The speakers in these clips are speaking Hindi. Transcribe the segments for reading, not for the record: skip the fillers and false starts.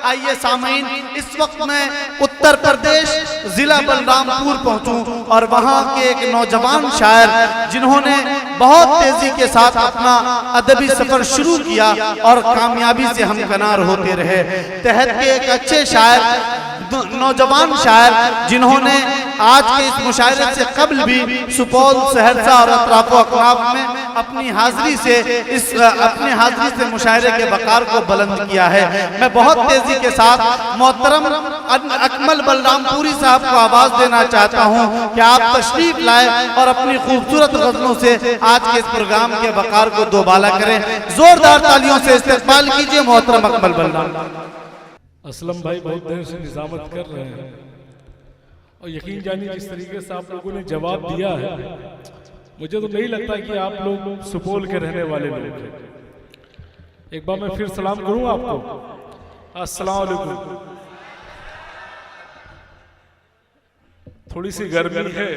आइए सामीन, इस वक्त मैं उत्तर प्रदेश जिला बलरामपुर पहुंचूं और वहां के एक नौजवान शायर जिन्होंने बहुत तेजी के साथ अपना अदबी सफर शुरू किया और कामयाबी से हमकनार होते रहे, तहत के एक अच्छे शायर, नौजवान शायर जिन्होंने आज के इस मुशायरे से कबल भी सुपौल, सहरसा और अतराफो अकनाफ में अपनी हाजिरी से मुशायरे के वकार को बुलंद किया है। मैं बहुत तेजी के साथ मोहतरम अकमल बलरामपुरी साहब को आवाज देना चाहता हूं कि आप तशरीफ लाए और अपनी खूबसूरत गजलों से आज के इस प्रोग्राम के वकार को दोबाला करें। जोरदार तालियों से इस्तकबाल कीजिए मोहतरम अकमल बलरामपुरी। असलम भाई बहुत देर से निजामत कर रहे हैं और यकीन जानिए जिस तरीके से आप लोगों ने जवाब दिया है, मुझे तो नहीं लगता कि आप लोग सुपौल के रहने वाले लोग हैं। एक बार मैं फिर सलाम करूं आपको, अस्सलाम वालेकुम। थोड़ी सी गर्मी है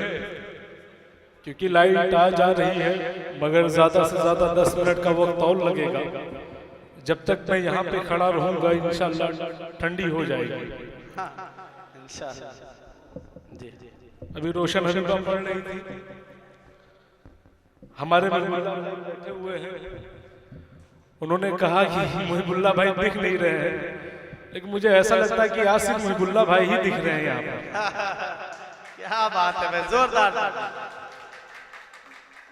क्योंकि लाइट आ जा रही है, मगर ज्यादा से ज्यादा 10 मिनट का वक्त और लगेगा। जब तक मैं यहाँ पे खड़ा रहूंगा इंशाल्लाह ठंडी हो जाएगी इंशाल्लाह। अभी रोशन हनीफा पढ़ रही थी, हमारे बैठे हुए हैं, उन्होंने कहा कि मुहिबुल्लाह भाई दिख नहीं रहे हैं, लेकिन मुझे ऐसा लगता है कि आसिफ मुहिबुल्लाह भाई ही दिख रहे हैं यहाँ पर। क्या बात है भाई, जोरदार।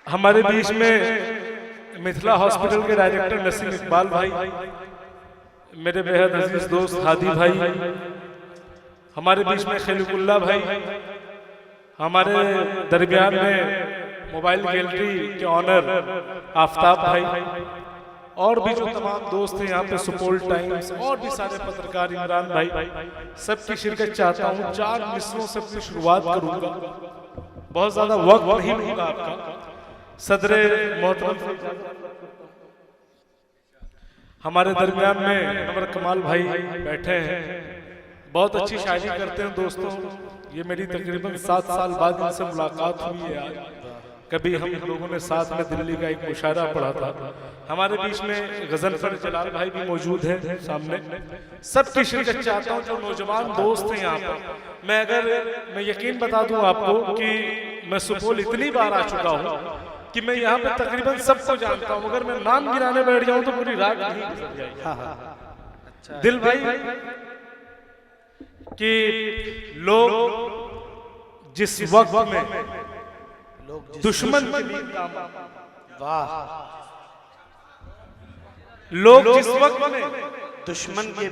हमारे बीच में मिथिला हॉस्पिटल के डायरेक्टर नसीम इकबाल भाई, मेरे बेहद अजीज दोस्त हादी भाई, हमारे बीच में खलीकुल्लाह भाई, हमारे दरमियान में मोबाइल गैलरी के ऑनर आफताब भाई, और भी जो तमाम दोस्त हैं यहाँ पे, सुपौल टाइम्स और भी सारे पत्रकार, इमरान भाई, सबकी शिरकत चाहता हूँ। 4 मिसरों से अपनी शुरुआत करूंगा, बहुत ज्यादा वक्त नहीं लूंगा आपका। सदरे मोहतरम हमारे दरमियान में नवर कमाल भाई बैठे हैं, बहुत अच्छी शायरी करते हैं दोस्तों। ये मेरी तकरीबन 7 साल बाद इनसे मुलाकात हुई है। कभी हम लोगों ने साथ में दिल्ली का एक मुशायरा पढ़ा था। हमारे बीच में गजनफर जलाल भाई भी मौजूद हैं सामने। सबकी शिरकत चाहता हूँ जो नौजवान दोस्त हैं यहाँ पर। मैं यकीन बता दूं आपको कि मैं सुपौल इतनी बार आ चुका हूँ कि मैं यहाँ पे तकरीबन सबको जानता हूँ, मगर मैं नाम गिनाने बैठ जाऊं तो पूरी रात नहीं गुजर जाएगी। अच्छा। दिल भाई कि लोग जिस वक्त में दुश्मन के भी काम, वाह, लोग जिस वक्त में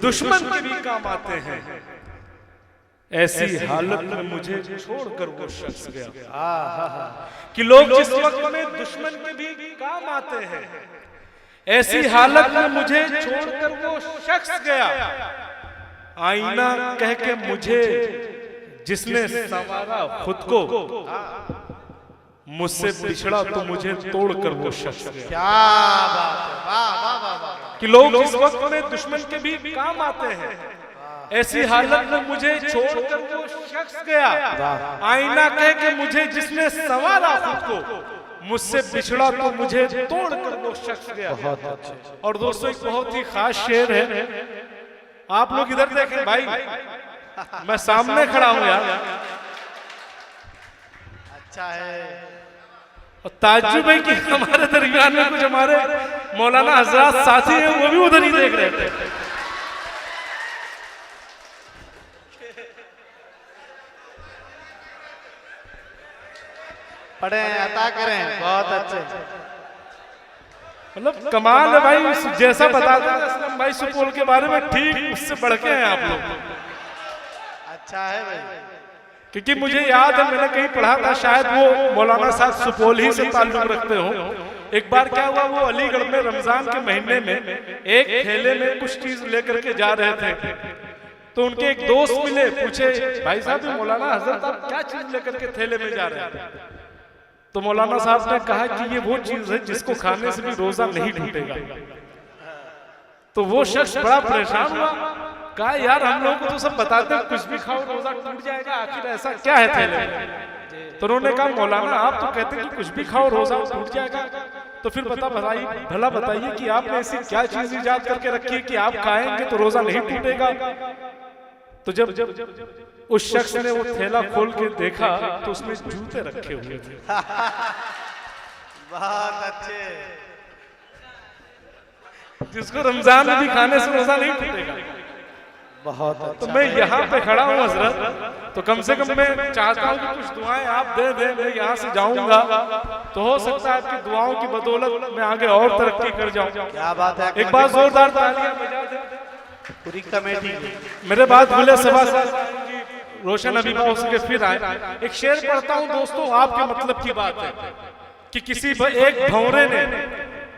दुश्मन के भी काम आते हैं, ऐसी हालत में मुझे छोड़कर वो शख्स गया। कि लोग जिस वक्त में दुश्मन के भी काम आते हैं, ऐसी हालत में मुझे छोड़कर वो शख्स गया। आईना कह के मुझे जिसने संवारा खुद को, मुझसे बिछड़ा तो मुझे तोड़कर वो शख्स गया। क्या बात है, वाह वाह वाह वाह। कि लोग जिस वक्त में दुश्मन के भी काम आते हैं, ऐसी हालत में मुझे छोड़कर वो शख्स गया। आईना कह के मुझे जिसने संवारा खुद को, मुझसे बिछड़ा तो मुझे तोड़कर वो शख्स गया। बहुत अच्छे। और दोस्तों एक बहुत ही खास शेर है, आप लोग इधर देखें भाई, मैं सामने खड़ा हूं यार। अच्छा है। और ताज्जुब है कि हमारे दरमियान में कुछ हमारे मौलाना हजरात साथी हैं, वो भी उधर ही देख रहे थे। पढ़े अता करें, बहुत अच्छे। मतलब कमाल है भाई, जैसा बताते हैं असलम भाई सुपौल के बारे में, ठीक उससे बढ़ के हैं आप लोग। अच्छा है भाई, क्योंकि मुझे याद है मैंने कहीं पढ़ा था, शायद वो मौलाना साहब सुपौल ही से ताल्लुक रखते हो। एक बार क्या हुआ, वो अलीगढ़ में रमजान के महीने में एक थैले में कुछ चीज लेकर के जा रहे थे, तो उनके एक दोस्त मिले, पूछे भाई साहब मौलाना हजरत आप क्या चीज लेकर के थैले में जा रहे हैं? तो मौलाना साहब ने कहा कि ये वो चीज है जिसको खाने से भी रोजा नहीं टूटेगा। तो वो शख्स बड़ा परेशान हुआ, कहा यार हम लोगों को तो सब बताते हैं कुछ भी खाओ रोजा टूट जाएगा, आखिर ऐसा क्या है थैले में? तो उन्होंने कहा मौलाना आप तो कहते हैं कि कुछ भी खाओ रोजा टूट जाएगा, तो फिर भला बताइए कि आपने ऐसी क्या चीज इजाद करके रखी है कि आप खाएंगे तो रोजा नहीं टूटेगा। तो जब उस शख्स ने वो थैला खोल के देखा तो उसमें जूते रखे हुए थे। बहुत अच्छे। जिसको रमजान में भी खाने से रोजा नहीं टूटेगा। बहुत अच्छा। तो मैं यहाँ पे खड़ा हूँ हजरत, तो कम से कम मैं चाहता हूँ कि कुछ दुआएं आप दे दें। मैं यहाँ से जाऊंगा तो हो सकता है आपकी दुआओं की बदौलत मैं आगे और तरक्की कर जाऊँ। क्या बात है। एक बार जोरदार तालियां बजा दें पूरी कमेटी। मेरे बाद भूले सभा रोशन अभी पहुंच के फिर आए। एक शेर पढ़ता हूँ दोस्तों, आपके मतलब की बात है कि किसी एक भंवरे ने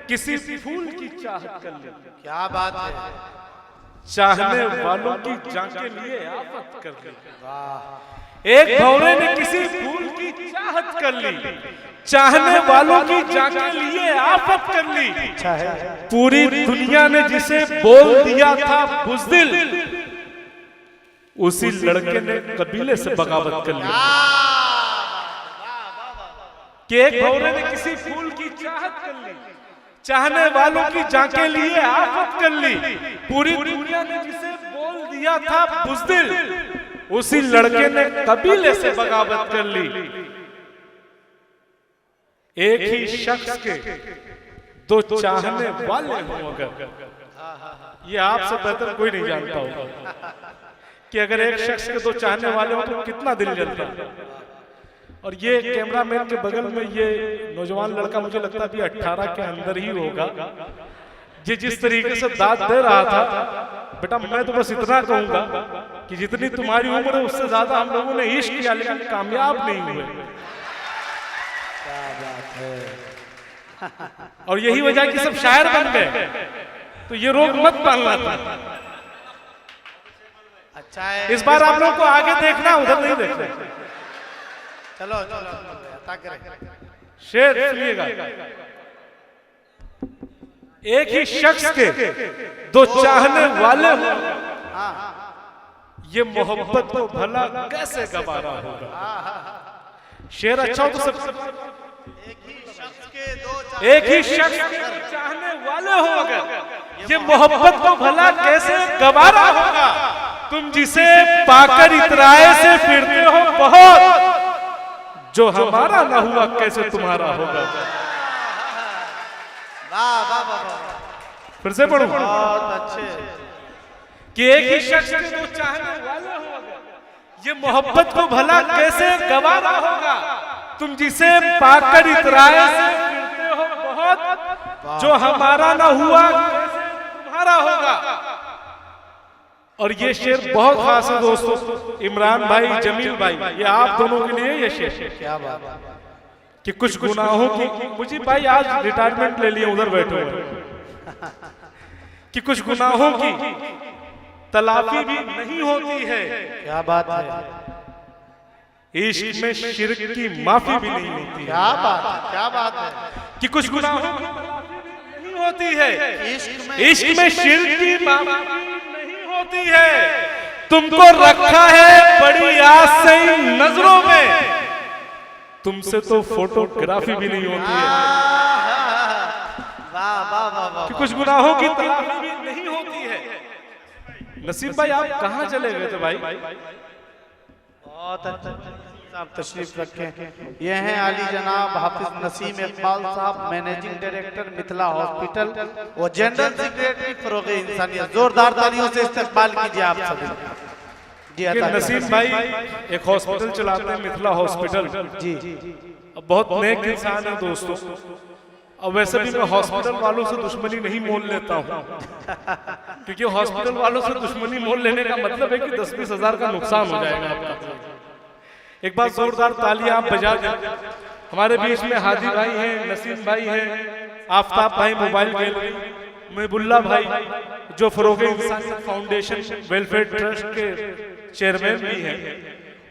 किसी फूल की चाहत कर ली। क्या बात है। चाहने वालों की जांच के लिए आफत कर ली। एक भंवरे ने किसी फूल की चाहत कर ली, चाहने वालों की जांच के लिए आफत कर ली। अच्छा है। पूरी दुनिया ने जिसे बोल दिया था बुज़दिल, उसी लड़के ने कबीले से बगावत कर ली। कि एक भंवरे ने किसी फूल की चाहत कर ली, चाहने वालों की जांच के लिए आफत कर ली। पूरी दुनिया ने जिसे बोल दिया था बुज़दिल, उसी लड़के ने कबीले से बगावत कर ली। एक ही शख्स के दो चाहने वाले हों अगर, ये आपसे बेहतर कोई नहीं जानता होगा कि अगर एक शख्स के दो चाहने वाले हो तो कितना दिल जलता। और ये कैमरामैन के बगल में ये नौजवान लड़का मुझे लगता है 18 के अंदर ही होगा। ये जिस तरीके से दाद दे रहा था, बेटा मैं तो बस इतना कहूंगा कि जितनी तुम्हारी उम्र है उससे ज्यादा हम लोगों ने इश्क किया लेकिन कामयाब नहीं हुए। और यही वजह कि सब शायर बन गए। तो ये रोग मत पालना था। अच्छा है। इस बार आप लोग को आगे देखना, उधर नहीं देखना। चलो चलो शेर सुनिएगा। एक ही शख्स के दो चाहने वाले हो, ये मोहब्बत को भला कैसे गवारा होगा। शेर अच्छा हो तो सब। एक ही शख्स के दो चाहने वाले हो अगर, ये मोहब्बत को भला कैसे गवारा होगा। तुम जिसे पाकर इतराए से फिरते हो बहुत, जो हमारा ना हुआ कैसे तुम्हारा होगा। वाह वाह वाह। फिर से पढ़ूं। बहुत अच्छे। कि एक ही शख्स के दो चाहने वाले हो अगर, ये मोहब्बत को भला कैसे गवारा होगा। तुम जिसे पाकर इतराए से फिरते हो बहुत, जो हमारा ना हुआ कैसे तुम्हारा होगा। और ये शेर बहुत खास है दोस्तों। इमरान भाई, जमील भाई, ये आप दोनों के लिए ये शेर। क्या बात है। कि कुछ गुनाहों की, मुझे भाई आज रिटायरमेंट ले लिए उधर बैठे हुए, कि कुछ गुनाहों की तलाफी भी नहीं होती है। क्या बात है। इश्क में शिर्क की माफी भी नहीं होती है। क्या बात है। क्या बात है। कि कुछ गुनाहों की तलाफी भी नहीं होती है। इश्क में शिर्क की माफी होती है। तुमको रखा है बड़ी आस से इन नजरों में, तुमसे तो फोटोग्राफी भी नहीं होती है। वाह वाह वाह वाह। कि कुछ गुनाहों की तलाफी भी नहीं होती है। नसीब भाई आप कहाँ चले गए थे भाई। बहुत अच्छा। आप तशरीफ रखें। ये हैं आली जनाब हाफिज नसीम इकबाल साहब, मैनेजिंग डायरेक्टर मिथिला हॉस्पिटल और जनरल सेक्रेटरी फरोग इंसानियत। जोरदार तालियों से इस्तकबाल कीजिए आप सभी। जी नसीम भाई एक हॉस्पिटल चलाते हैं, मिथिला हॉस्पिटल। जी बहुत नेक इंसान है दोस्तों। अब वैसे भी मैं हॉस्पिटल वालों से दुश्मनी नहीं मोल लेता हूँ, क्योंकि हॉस्पिटल वालों से दुश्मनी मोल लेने का मतलब है कि 10-20 हजार का नुकसान हो जाएगा आपका। एक बार जोरदार तालियां आप बजा दें। हमारे बीच में हादी भाई हैं, नसीम भाई हैं, आफ्ताब भाई मोबाइल गैलरी, महबुल्ला भाई जो फरोग इंसानियत फाउंडेशन वेलफेयर ट्रस्ट के चेयरमैन भी हैं।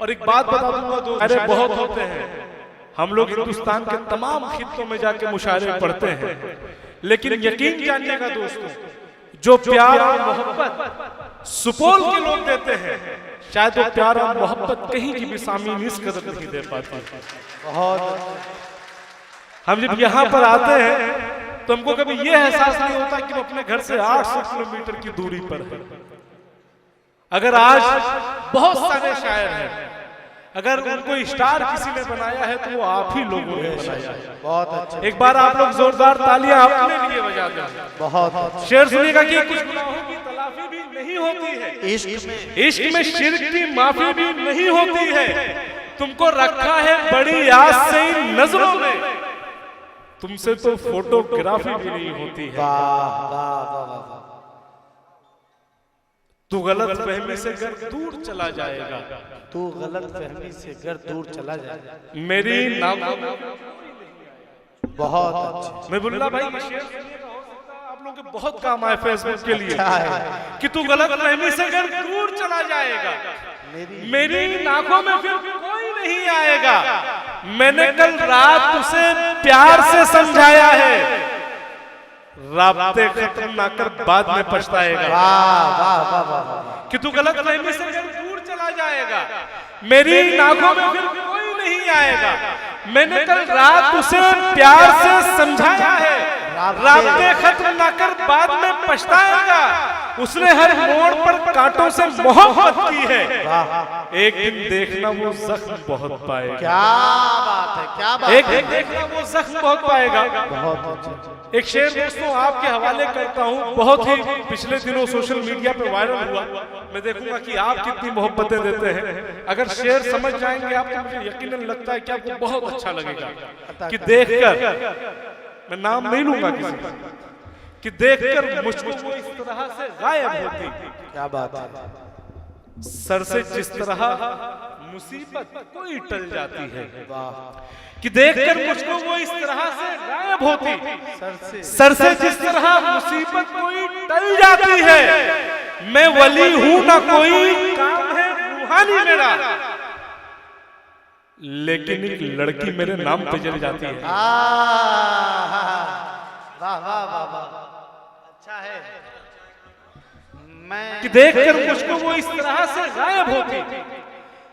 और एक बात बता दूंगा दोस्तों, अरे बहुत होते हैं, हम लोग हिंदुस्तान के तमाम खित्तों में जाके मुशायरे पढ़ते हैं, लेकिन यकीन जानिएगा दोस्तों, जो प्यार और मोहब्बत सुपौल के लोग देते हैं, शायद वो प्यार और मोहब्बत कहीं की भी सामीन इस कदर नहीं दे पाते। बहुत हम जब यहाँ पर आते हैं तो हमको कभी ये एहसास नहीं होता कि हम अपने घर से 800 किलोमीटर की दूरी पर है। अगर आज बहुत सारे शायर हैं, अगर उनको स्टार किसी ने बनाया है तो वो आप ही लोगों ने बनाया है। बहुत अच्छा। एक बार आप लोग जोरदार तालियां अपने लिए बजा दें। बहुत शेर सुनिएगा कि कुछ गुनाहों की तलाफी भी नहीं होती है, इश्क में शिर्क की माफी भी नहीं होती है। तुमको रखा है बड़ी आस से इन नजरों में, तुमसे तो फोटोग्राफी भी नहीं होती है। तू गलत फहमी से घर दूर चला जाएगा, तू गलत फहमी से घर दूर चला जाएगा। मेरी नाम बहुत अच्छे। महबूबुल्लाह भाई ये शेर सुनिएगा, हो सकता है आप लोगों के बहुत काम आए फेसबुक के लिए कि तू गलत फहमी से घर दूर चला जाएगा, मेरी आंखों में फिर कोई नहीं आएगा। मैंने कल रात उसे प्यार से समझाया है, राब्ते खत्म ना कर बाद में पछताएगा। वाह वाह वाह वाह। कि तू गलत फहमी से घर दूर चला जाएगा, मेरी आंखों में फिर कोई नहीं आएगा। मैंने कल रात उसे प्यार से समझाया है, राब्ते खत्म ना कर बाद में पछताएगा। उसने हर मोड़ पर कांटों से मोहब्बत की है, एक दिन देखना वो जख्म बहुत पाएगा। क्या बात है, क्या बात एक है। दिन देखना वो जख्म बहुत पाएगा। बहुत अच्छे। एक शेर दोस्तों आपके हवाले करता हूँ, बहुत ही पिछले दिनों सोशल मीडिया पे वायरल हुआ। मैं देखूंगा कि आप कितनी मोहब्बतें देते हैं। अगर शेर समझ जाएंगे आप तो मुझे यकीनन लगता है कि आपको बहुत अच्छा लगेगा कि देखकर, मैं नाम नहीं लूंगा किसी का, कि देखकर मुझको वो इस तरह से गायब होती। क्या बात है। सर से जिस तरह मुसीबत कोई टल जाती है, वाह। कि देखकर मुझको वो इस तरह से गायब होती। सर से जिस तरह मुसीबत कोई टल जाती है, मैं वली हूं ना कोई काम है रूहानी मेरा, लेकिन एक लड़की मेरे नाम पे जल जाती है। वाह वाह वाह वाह। अच्छा है। मैं कि देखकर मुझको वो इस तरह से गायब होती,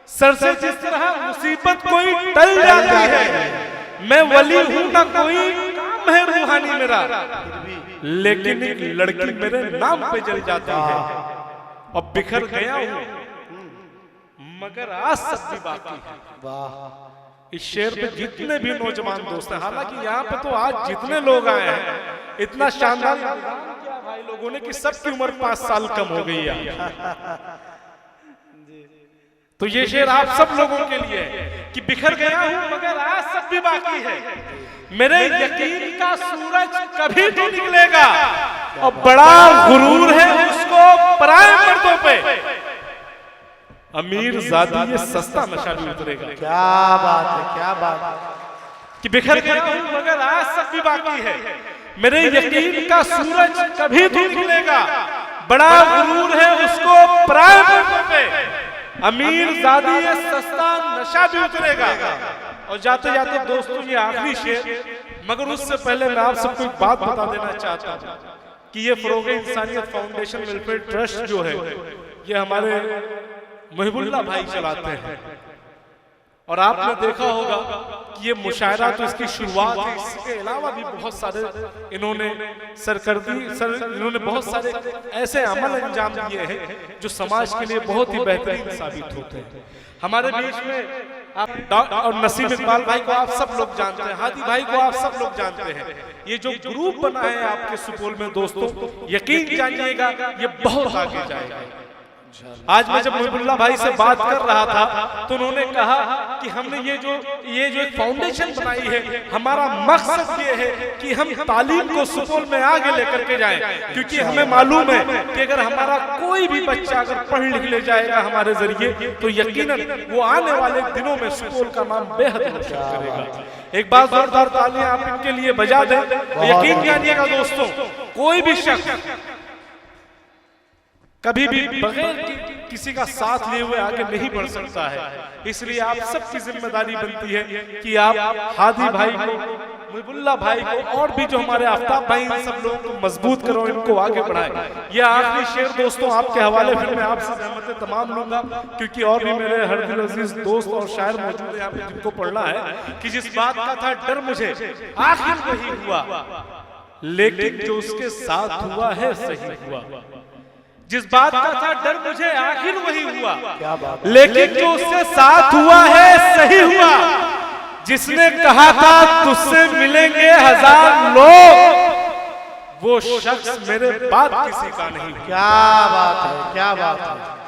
सर से जिस तरह मुसीबत कोई टल जाती है, मैं वली हूं ना कोई काम है रूहानी मेरा, लेकिन एक लड़की मेरे नाम पे जल जाती है। अब बिखर गया हूं मगर आज सब भी बाकी है। वाह। इस शेर पे जितने भी नौजवान दोस्त हैं, हालांकि यहाँ पे तो आज जितने लोग आए हैं, इतना शानदार किया भाई लोगों ने कि सबकी उम्र 5 साल कम हो गई है। तो ये शेर आप सब लोगों के लिए है कि बिखर गया हूं मगर आज सब भी बाकी है। मेरे यकीन का सूरज कभी तो निकलेगा, और बड़ा गुरूर है उसको पराए मर्दों पे, अमीर ज़ादी ये सस्ता नशा भी उतरेगा। क्या बात है, क्या बात है। कि बिखर गया हूं मगर आज सब भी बाकी है, मेरे यकीन का सूरज कभी तो निकलेगा, बड़ा गुरूर है उसको पराए मर्दों पे, अमीर ज़ादी ये सस्ता नशा भी उतरेगा। और जाते जाते दोस्तों ये आखिरी शेर, मगर उससे पहले मैं आप सबको एक बात बता देना चाहता हूं कि ये फरोग-ए-इंसानियत फाउंडेशन वेलफेयर ट्रस्ट जो है, ये हमारे महबूबुल्लाह भाई चलाते हैं। और आपने देखा होगा कि ये मुशायरा तो इसकी शुरुआत है, इसके अलावा भी बहुत सारे इन्होंने इन्होंने बहुत सारे ऐसे अमल अंजाम दिए हैं जो समाज के लिए बहुत ही बेहतरीन साबित होते हैं। हमारे बीच में आप और नसीम इकबाल भाई को आप सब लोग जानते हैं, हादी भाई को आप सब लोग जानते हैं। ये जो ग्रुप बना है आपके सुपौल में दोस्तों, यकीन जानिएगा ये बहुत आगे जाएगा। आज मैं जब महबूबुल्लाह भाई से बात कर रहा था तो उन्होंने कहा कि हमने ये जो एक फाउंडेशन बनाई है, हमारा मकसद ये है कि हम तालीम को सुपौल में आगे लेकर के जाएं, क्योंकि हमें मालूम है कि अगर हमारा कोई भी बच्चा अगर पढ़ लिख ले जाएगा हमारे जरिए तो यकीनन वो आने वाले दिनों में सुपौल का नाम बेहद रोशन करेगा। एक बार जोरदार तालियां आप इनके लिए बजा दें। यकीन जानिएगा दोस्तों, कोई भी शख्स कभी भी बगैर किसी का साथ लिए हुए आगे नहीं बढ़ सकता है। इसलिए आप सबकी जिम्मेदारी बनती है कि आप हादी भाई को मुहिबुल्लाह भाई को और भी जो हमारे आफ्ताब भाई इन सब लोगों को मजबूत करो, इनको आगे बढ़ाए। ये आखिरी शेर दोस्तों आपके हवाले फिर मैं आपसे रहमतें तमाम लूंगा, क्योंकि और भी मेरे हर दिल अजीज दोस्त और शायर मौजूद है यहाँ पे जिनको पढ़ना है कि जिस बात का था डर मुझे आखिर वही हुआ, लेकिन जो उसके साथ हुआ है सही हुआ। जिस बात का था डर मुझे आखिर वही हुआ, लेकिन जो उसके साथ हुआ है सही हुआ। जिसने कहा था तुझसे मिलेंगे 1000 लोग, वो शख्स मेरे बाद किसी का नहीं। क्या बात है, क्या बात है।